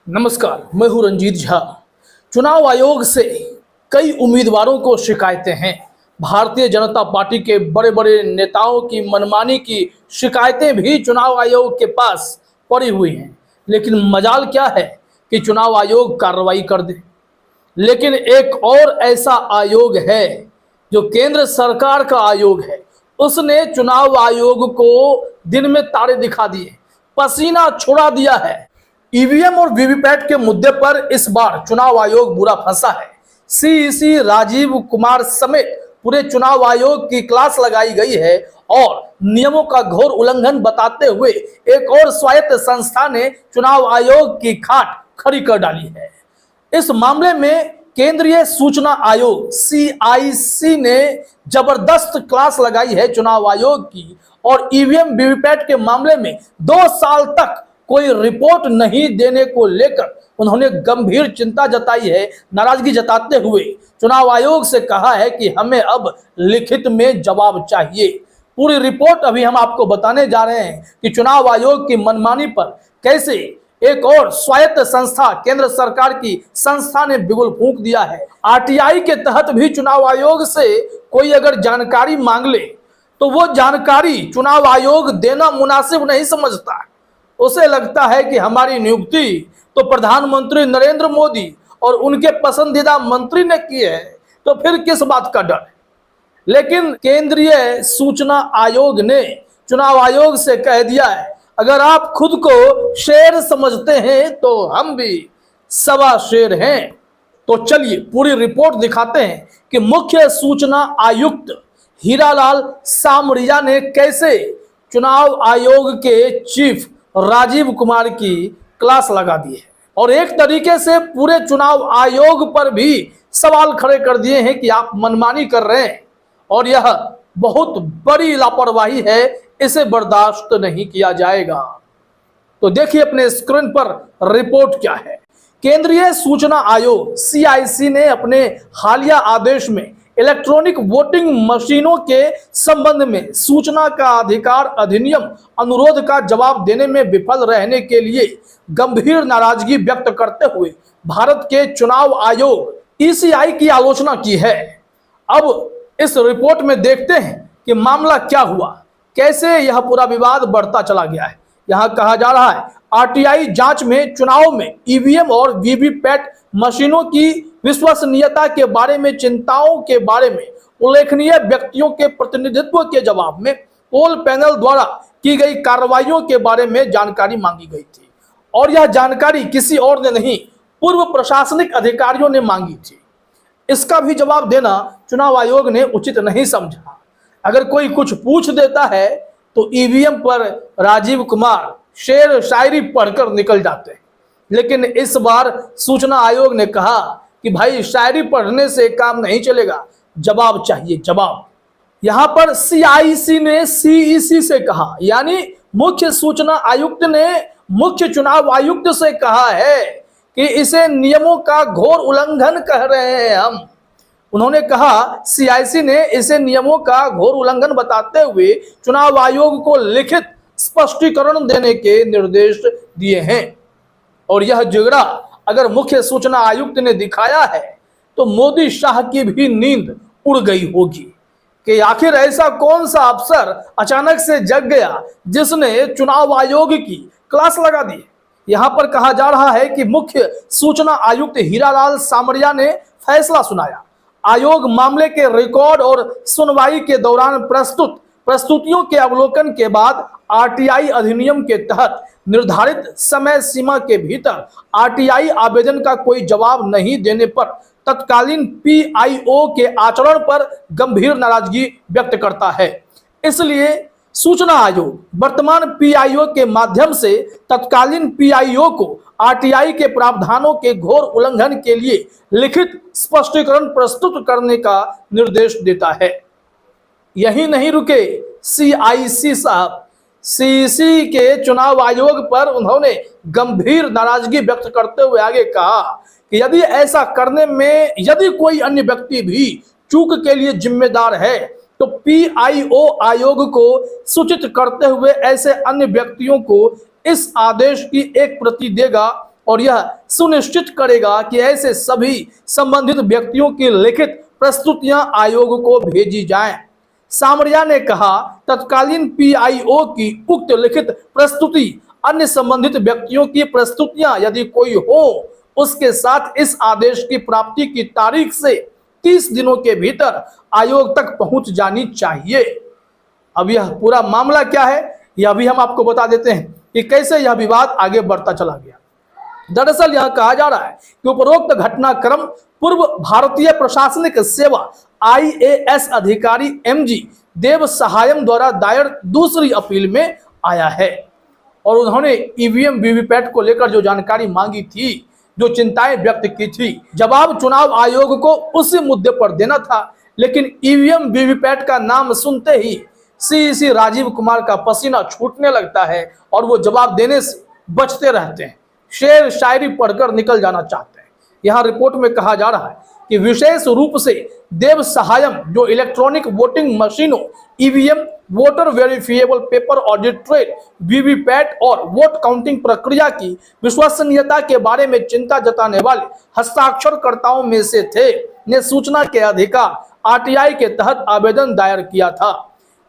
नमस्कार, मैं हूं रंजीत झा। चुनाव आयोग से कई उम्मीदवारों को शिकायतें हैं। भारतीय जनता पार्टी के बड़े बड़े नेताओं की मनमानी की शिकायतें भी चुनाव आयोग के पास पड़ी हुई हैं, लेकिन मजाल क्या है कि चुनाव आयोग कार्रवाई कर दे। लेकिन एक और ऐसा आयोग है जो केंद्र सरकार का आयोग है, उसने चुनाव आयोग को दिन में तारे दिखा दिए, पसीना छुड़ा दिया है। ईवीएम और वीवीपैट के मुद्दे पर इस बार चुनाव आयोग बुरा फंसा है। सीईसी राजीव कुमार समेत पूरे चुनाव आयोग की क्लास लगाई गई है और नियमों का घोर उल्लंघन बताते हुए एक और स्वायत्त संस्था ने चुनाव आयोग की खाट खड़ी कर डाली है। इस मामले में केंद्रीय सूचना आयोग सीआईसी ने जबरदस्त क्लास लगाई है चुनाव आयोग की, और ईवीएम वीवीपैट के मामले में 2 साल तक कोई रिपोर्ट नहीं देने को लेकर उन्होंने गंभीर चिंता जताई है। नाराजगी जताते हुए चुनाव आयोग से कहा है कि हमें अब लिखित में जवाब चाहिए। पूरी रिपोर्ट अभी हम आपको बताने जा रहे हैं कि चुनाव आयोग की मनमानी पर कैसे एक और स्वायत्त संस्था, केंद्र सरकार की संस्था ने बिगुल फूंक दिया है। आरटीआई के तहत भी चुनाव आयोग से कोई अगर जानकारी मांग ले तो वो जानकारी चुनाव आयोग देना मुनासिब नहीं समझता। उसे लगता है कि हमारी नियुक्ति तो प्रधानमंत्री नरेंद्र मोदी और उनके पसंदीदा मंत्री ने की है, तो फिर किस बात का डर। लेकिन केंद्रीय सूचना आयोग ने चुनाव आयोग से कह दिया है, अगर आप खुद को शेर समझते हैं तो हम भी सवा शेर हैं। तो चलिए पूरी रिपोर्ट दिखाते हैं कि मुख्य सूचना आयुक्त हीरालाल सामरिया ने कैसे चुनाव आयोग के चीफ राजीव कुमार की क्लास लगा दी है और एक तरीके से पूरे चुनाव आयोग पर भी सवाल खड़े कर दिए हैं कि आप मनमानी कर रहे हैं और यह बहुत बड़ी लापरवाही है, इसे बर्दाश्त नहीं किया जाएगा। तो देखिए अपने स्क्रीन पर रिपोर्ट क्या है। केंद्रीय सूचना आयोग सीआईसी ने अपने हालिया आदेश में इलेक्ट्रॉनिक वोटिंग मशीनों के संबंध में सूचना का अधिकार अधिनियम अनुरोध का जवाब देने में विफल रहने के लिए गंभीर नाराजगी व्यक्त करते हुए भारत के चुनाव आयोग ईसीआई की आलोचना की है। अब इस रिपोर्ट में देखते हैं कि मामला क्या हुआ, कैसे यह पूरा विवाद बढ़ता चला गया है। यहां कहा जा रहा है आरटीआई जांच में चुनाव में ईवीएम और वीवीपैट मशीनों की विश्वसनीयता के बारे में चिंताओं के बारे में उल्लेखनीय व्यक्तियों के प्रतिनिधित्व के जवाब में पोल पैनल द्वारा की गई कार्रवाइयों के बारे में जानकारी मांगी गई थी और यह जानकारी किसी और ने नहीं, पूर्व प्रशासनिक अधिकारियों ने मांगी थी। इसका भी जवाब देना चुनाव आयोग ने उचित नहीं समझा। अगर कोई कुछ पूछ देता है तो ईवीएम पर राजीव कुमार शेर शायरी पढ़कर निकल जाते हैं, लेकिन इस बार सूचना आयोग ने कहा कि भाई शायरी पढ़ने से काम नहीं चलेगा, जवाब चाहिए, जवाब। यहां पर सीआईसी ने सीईसी से कहा, यानी मुख्य सूचना आयुक्त ने मुख्य चुनाव आयुक्त से कहा है कि इसे नियमों का घोर उल्लंघन कह रहे हैं हम। उन्होंने कहा सीआईसी ने इसे नियमों का घोर उल्लंघन बताते हुए चुनाव आयोग को लिखित स्पष्टीकरण देने के निर्देश दिए हैं। और यह जिगरा अगर मुख्य सूचना आयुक्त ने दिखाया है तो मोदी शाह की भी नींद उड़ गई होगी कि आखिर ऐसा कौन सा अफसर अचानक से जग गया जिसने चुनाव आयोग की क्लास लगा दी। यहां पर कहा जा रहा है कि मुख्य सूचना आयुक्त हीरालाल सामरिया ने फैसला सुनाया। आयोग मामले के रिकॉर्ड और सुनवाई के दौरान प्रस्तुतियों के अवलोकन के बाद आरटीआई अधिनियम के तहत निर्धारित समय सीमा के भीतर आरटीआई आवेदन का कोई जवाब नहीं देने पर तत्कालीन पीआईओ के आचरण पर गंभीर नाराजगी व्यक्त करता है। इसलिए सूचना आयोग वर्तमान पीआईओ के माध्यम से तत्कालीन पीआईओ को आरटीआई के प्रावधानों के घोर उल्लंघन के लिए लिखित स्पष्टीकरण प्रस्तुत करने का निर्देश देता है। यही नहीं रुके सीआईसी साहब, सीईसी के चुनाव आयोग पर उन्होंने गंभीर नाराजगी व्यक्त करते हुए आगे कहा कि यदि ऐसा करने में यदि कोई अन्य व्यक्ति भी चूक के लिए जिम्मेदार है तो पीआईओ आयोग को सूचित करते हुए ऐसे अन्य व्यक्तियों को इस आदेश की एक प्रति देगा और यह सुनिश्चित करेगा कि ऐसे सभी संबंधित व्यक्तियों की लिखित प्रस्तुतियां आयोग को भेजी जाएं। सामरिया ने कहा, तत्कालीन पीआईओ की उक्त लिखित प्रस्तुति अन्य संबंधित व्यक्तियों की प्रस्तुतियां यदि कोई हो, उसके साथ इस आदेश की प्राप्ति की तारीख से 30 दिनों के भीतर आयोग तक पहुंच जानी चाहिए। अब यह पूरा मामला क्या है, यह भी हम आपको बता देते हैं कि कैसे यह विवाद आगे बढ़ता चला गया। दरअसल यह कहा जा रहा है कि उपरोक्त घटनाक्रम पूर्व भारतीय प्रशासनिक सेवा आईएएस अधिकारी एमजी देव सहायम द्वारा दायर दूसरी अपील में आया है और उन्होंने ईवीएम वीवीपैट को लेकर जो जानकारी मांगी थी, जो चिंताएं व्यक्त की थी, जवाब चुनाव आयोग को उसी मुद्दे पर देना था। लेकिन ईवीएम वीवीपैट का नाम सुनते ही सीईसी राजीव कुमार का पसीना छूटने लगता है और वो जवाब देने से बचते रहते हैं, शेर शायरी पढ़कर निकल जाना चाहते हैं। यहाँ रिपोर्ट में कहा जा रहा है कि विशेष रूप से देव सहायम जो इलेक्ट्रॉनिक वोटिंग मशीनों, EVM, voter verifiable paper audit trail, VVPAT और वोट काउंटिंग प्रक्रिया की विश्वसनीयता के बारे में चिंता जताने वाले हस्ताक्षरकर्ताओं में से थे, ने सूचना के अधिकार आरटीआई के तहत आवेदन दायर किया था।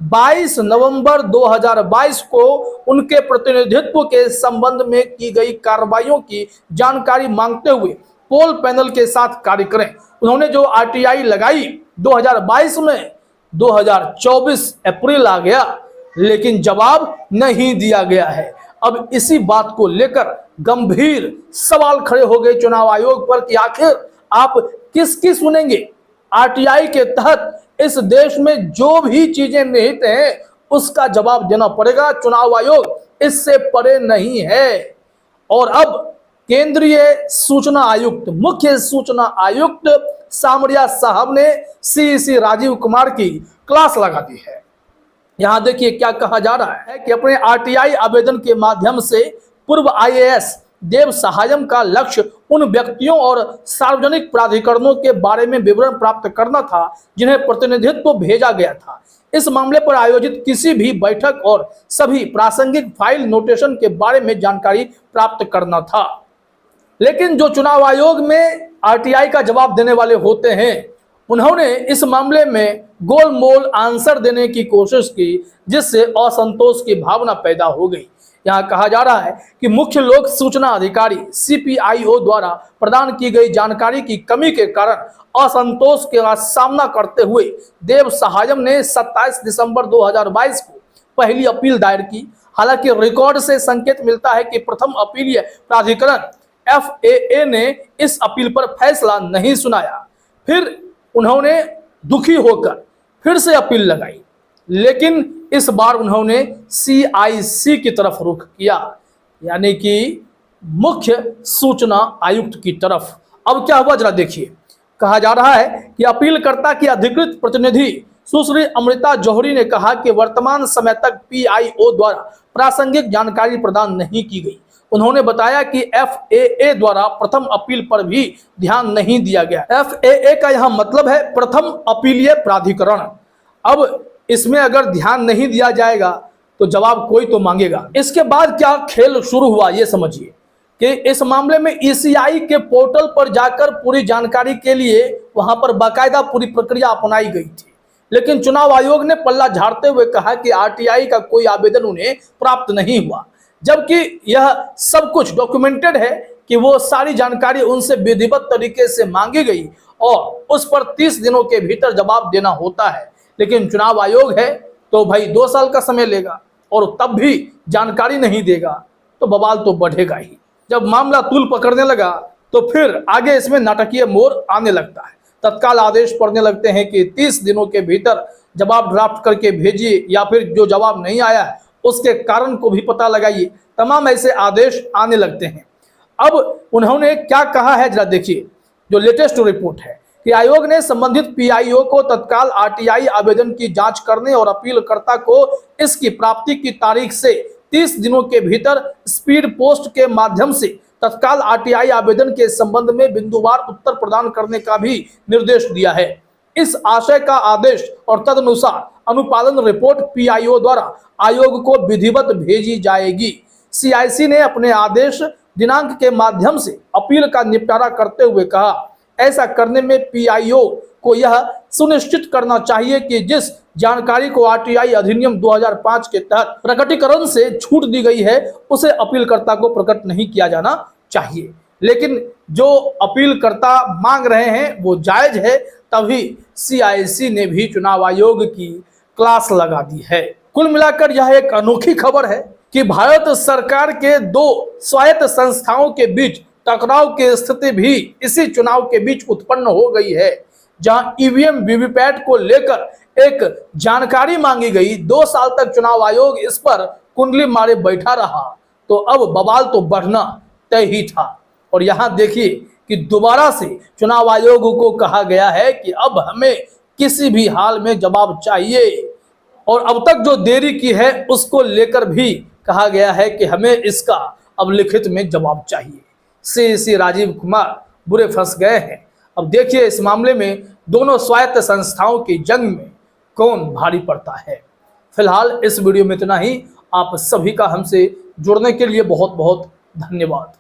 22 नवंबर 2022 को उनके प्रतिनिधित्व के संबंध में की गई कार्रवाइयों की जानकारी मांगते हुए पोल पैनल के साथ कार्य करें। उन्होंने जो आरटीआई लगाई 2022 में, 2024 अप्रैल आ गया, लेकिन जवाब नहीं दिया गया है। अब इसी बात को लेकर गंभीर सवाल खड़े हो गए चुनाव आयोग पर कि आखिर आप किसकी सुनेंगे। आरटीआई के तहत इस देश में जो भी चीजें निहित हैं उसका जवाब देना पड़ेगा। चुनाव आयोग इससे परे नहीं है। और अब केंद्रीय सूचना आयुक्त, मुख्य सूचना आयुक्त सामरिया साहब ने सीईसी राजीव कुमार की क्लास लगा दी है। यहां देखिए क्या कहा जा रहा है कि अपने आरटीआई आवेदन के माध्यम से पूर्व आईएएस देव सहायम का लक्ष्य उन व्यक्तियों और सार्वजनिक प्राधिकरणों के बारे में विवरण प्राप्त करना था जिन्हें प्रतिनिधित्व भेजा गया था। इस मामले पर आयोजित किसी भी बैठक और सभी प्रासंगिक फाइल नोटेशन के बारे में जानकारी प्राप्त करना था। लेकिन जो चुनाव आयोग में आरटीआई का जवाब देने वाले होते हैं, उन्होंने इस मामले में गोलमोल आंसर देने की कोशिश की, जिससे असंतोष की भावना पैदा हो गई। यहाँ कहा जा रहा है कि मुख्य लोक सूचना अधिकारी सीपीआईओ द्वारा प्रदान की गई जानकारी की कमी के कारण असंतोष का सामना करते हुए देव सहायम ने 27 दिसंबर 2022 को पहली अपील दायर की। हालांकि रिकॉर्ड से संकेत मिलता है कि प्रथम अपीलीय प्राधिकरण FAA ने इस अपील पर फैसला नहीं सुनाया। फिर उन्होंने दुखी होकर फिर से अपील लगाई, लेकिन इस बार उन्होंने CIC की तरफ रुख किया, यानी कि मुख्य सूचना आयुक्त की तरफ। अब क्या हुआ जरा देखिए। कहा जा रहा है कि अपीलकर्ता की अधिकृत प्रतिनिधि सुश्री अमृता जौहरी ने कहा कि वर्तमान समय तक PIO द्वारा प्रासंगिक जानकारी प्रदान नहीं की गई। उन्होंने बताया कि FAA द्वारा प्रथम अपील पर भी ध्यान नहीं दिया गया। FAA का यह मतलब है प्रथम अपीलीय प्राधिकरण। अब इसमें अगर ध्यान नहीं दिया जाएगा तो जवाब कोई तो मांगेगा। इसके बाद क्या खेल शुरू हुआ ये समझिए कि इस मामले में ECI के पोर्टल पर जाकर पूरी जानकारी के लिए वहां पर बाकायदा पूरी प्रक्रिया अपनाई गई थी। लेकिन चुनाव आयोग ने पल्ला झाड़ते हुए कहा कि आरटीआई का कोई आवेदन उन्हें प्राप्त नहीं हुआ, जबकि यह सब कुछ डॉक्यूमेंटेड है कि वो सारी जानकारी उनसे विधिवत तरीके से मांगी गई और उस पर 30 दिनों के भीतर जवाब देना होता है। लेकिन चुनाव आयोग है तो भाई 2 साल का समय लेगा और तब भी जानकारी नहीं देगा तो बवाल तो बढ़ेगा ही। जब मामला तूल पकड़ने लगा तो फिर आगे इसमें नाटकीय मोड़ आने लगता है। तत्काल आदेश पड़ने लगते हैं कि 30 दिनों के भीतर जवाब ड्राफ्ट करके भेजिए, या फिर जो जवाब नहीं आया है उसके कारण को भी पता लगाइए। तमाम ऐसे आदेश आने लगते हैं। अब उन्होंने क्या कहा है जरा देखिए। जो लेटेस्ट रिपोर्ट है कि आयोग ने संबंधित PIO को तत्काल आरटीआई आवेदन की जांच करने और अपीलकर्ता को इसकी प्राप्ति की तारीख से 30 दिनों के भीतर स्पीड पोस्ट के माध्यम से तत्काल आरटीआई आवेदन के संबंध में बिंदुवार उत्तर प्रदान करने का भी निर्देश दिया है। इस आशय का आदेश और तदनुसार अनुपालन रिपोर्ट PIO द्वारा आयोग को विधिवत भेजी जाएगी। CIC ने अपने आदेश दिनांक के माध्यम से अपील का निपटारा करते हुए कहा, ऐसा करने में पीआईओ को यह सुनिश्चित करना चाहिए कि जिस जानकारी को आरटीआई अधिनियम 2005 के तहत प्रकटीकरण से छूट दी गई है उसे अपीलकर्ता को प्रकट नहीं किया जाना चाहिए। लेकिन जो अपीलकर्ता मांग रहे हैं वो जायज है, तभी सीआईसी ने भी चुनाव आयोग की क्लास लगा दी है। कुल मिलाकर यह एक अनोखी खबर है कि भारत सरकार के दो स्वायत्त संस्थाओं के बीच टकराव की स्थिति भी इसी चुनाव के बीच उत्पन्न हो गई है, जहां ईवीएम वीवीपैट को लेकर एक जानकारी मांगी गई। 2 साल तक चुनाव आयोग इस पर कुंडली मारे बैठा रहा, तो अब बवाल तो बढ़ना तय ही था। और यहां देखिए कि दोबारा से चुनाव आयोग को कहा गया है कि अब हमें किसी भी हाल में जवाब चाहिए, और अब तक जो देरी की है उसको लेकर भी कहा गया है कि हमें इसका अब लिखित में जवाब चाहिए। सीईसी राजीव कुमार बुरे फंस गए हैं। अब देखिए इस मामले में दोनों स्वायत्त संस्थाओं की जंग में कौन भारी पड़ता है। फिलहाल इस वीडियो में इतना ही। आप सभी का हमसे जुड़ने के लिए बहुत बहुत धन्यवाद।